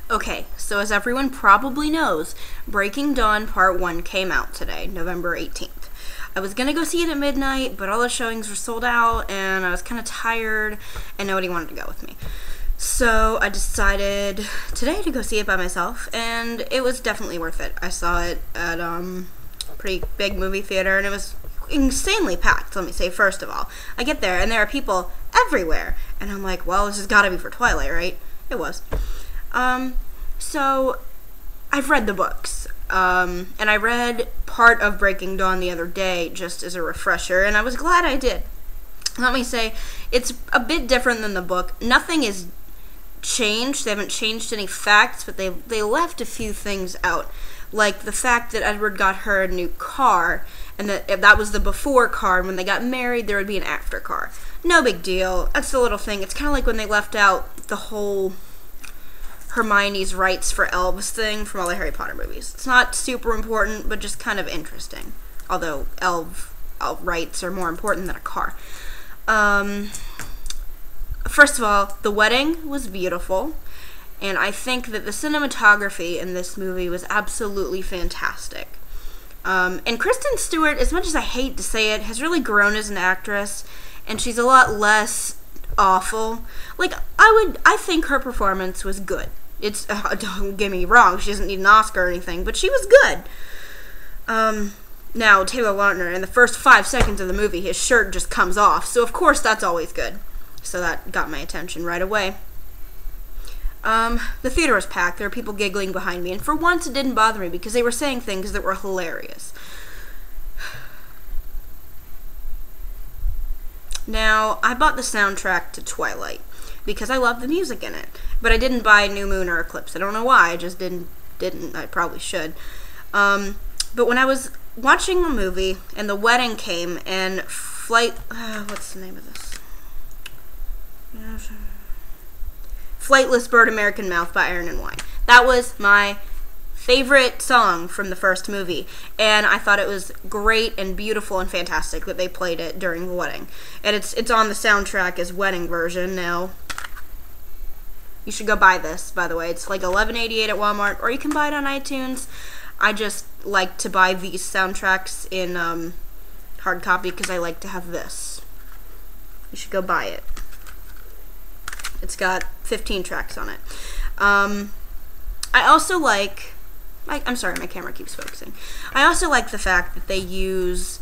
Okay, so as everyone probably knows, Breaking Dawn Part 1 came out today, November 18th. I was gonna go see it at midnight, but all the showings were sold out, and I was kind of tired, and nobody wanted to go with me. So I decided today to go see it by myself, and it was definitely worth it. I saw it at a pretty big movie theater, and it was insanely packed, let me say, first of all. I get there, and there are people everywhere, and I'm like, well, this has got to be for Twilight, right? It was. So I've read the books, and I read part of Breaking Dawn the other day just as a refresher, and I was glad I did. Let me say, it's a bit different than the book. Nothing is changed. They haven't changed any facts, but they left a few things out, like the fact that Edward got her a new car, and that was the before car, and when they got married, there would be an after car. No big deal. That's the little thing. It's kind of like when they left out the whole Hermione's rights for elves thing from all the Harry Potter movies. It's not super important, but just kind of interesting. Although elf rights are more important than a car. First of all, the wedding was beautiful, and I think that the cinematography in this movie was absolutely fantastic. And Kristen Stewart, as much as I hate to say it, has really grown as an actress, and she's a lot less awful. Like, I think her performance was good. It's, don't get me wrong, she doesn't need an Oscar or anything, but she was good. Now, Taylor Lautner, in the first 5 seconds of the movie, his shirt just comes off, so of course that's always good. So that got my attention right away. The theater was packed. There were people giggling behind me, and for once it didn't bother me because they were saying things that were hilarious. Now, I bought the soundtrack to Twilight because I love the music in it, but I didn't buy New Moon or Eclipse. I don't know why. I just didn't. I probably should. But when I was watching the movie and the wedding came and what's the name of this? Flightless Bird American Mouth by Iron and Wine. That was my favorite song from the first movie, and I thought it was great and beautiful and fantastic that they played it during the wedding. And it's on the soundtrack as wedding version now. You should go buy this, by the way. It's like $11.88 at Walmart, or you can buy it on iTunes. I just like to buy these soundtracks in hard copy because I like to have this. You should go buy it. It's got 15 tracks on it. I also like... I'm sorry, my camera keeps focusing. I also like the fact that they use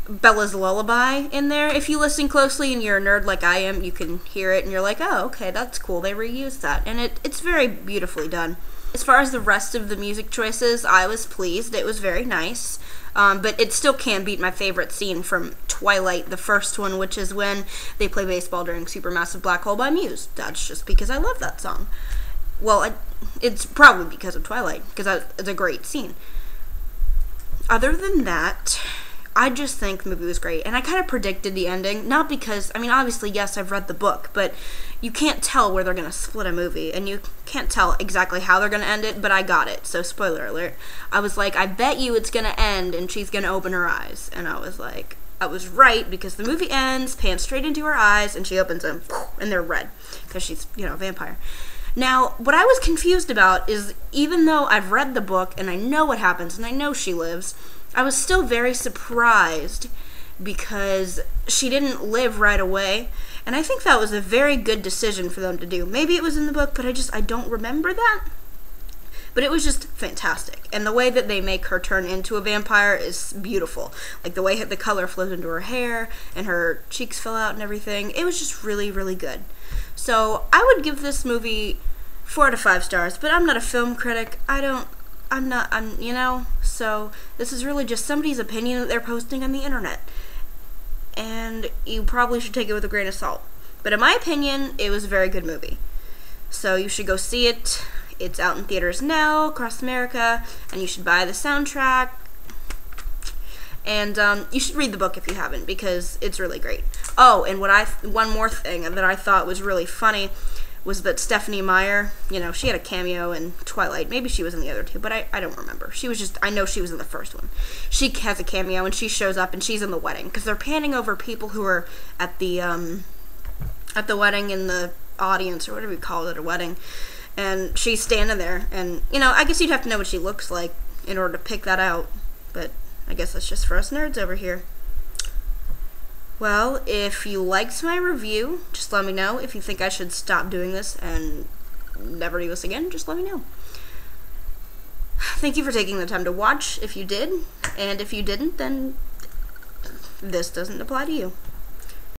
Bella's Lullaby in there. If you listen closely and you're a nerd like I am, you can hear it and you're like, oh, okay, that's cool. They reused that. And it's very beautifully done. As far as the rest of the music choices, I was pleased. It was very nice. But it still can't beat my favorite scene from Twilight, the first one, which is when they play baseball during Supermassive Black Hole by Muse. That's just because I love that song. Well, it's probably because of Twilight, because it's a great scene. Other than that, I just think the movie was great, and I kind of predicted the ending, not because, I mean, obviously, yes, I've read the book, but you can't tell where they're going to split a movie, and you can't tell exactly how they're going to end it, but I got it, so spoiler alert. I was like, I bet you it's going to end, and she's going to open her eyes, and I was like, I was right, because the movie ends, pans straight into her eyes, and she opens them, and they're red, because she's, a vampire. Now, what I was confused about is, even though I've read the book, and I know what happens, and I know she lives, I was still very surprised because she didn't live right away, and I think that was a very good decision for them to do. Maybe it was in the book, but I don't remember that. But it was just fantastic, and the way that they make her turn into a vampire is beautiful. Like the way the color flows into her hair, and her cheeks fill out and everything. It was just really, really good. So I would give this movie 4 out of 5 stars, but I'm not a film critic. So this is really just somebody's opinion that they're posting on the internet. And you probably should take it with a grain of salt. But in my opinion, it was a very good movie. So you should go see it. It's out in theaters now, across America, and you should buy the soundtrack. And you should read the book if you haven't, because it's really great. Oh, and one more thing that I thought was really funny was that Stephenie Meyer, she had a cameo in Twilight. Maybe she was in the other two, but I don't remember. I know she was in the first one. She has a cameo, and she shows up, and she's in the wedding, because they're panning over people who are at the wedding in the audience, or whatever you call it, a wedding. And she's standing there, and, you know, I guess you'd have to know what she looks like in order to pick that out, but I guess that's just for us nerds over here. Well, if you liked my review, just let me know. If you think I should stop doing this and never do this again, just let me know. Thank you for taking the time to watch, if you did, and if you didn't, then this doesn't apply to you.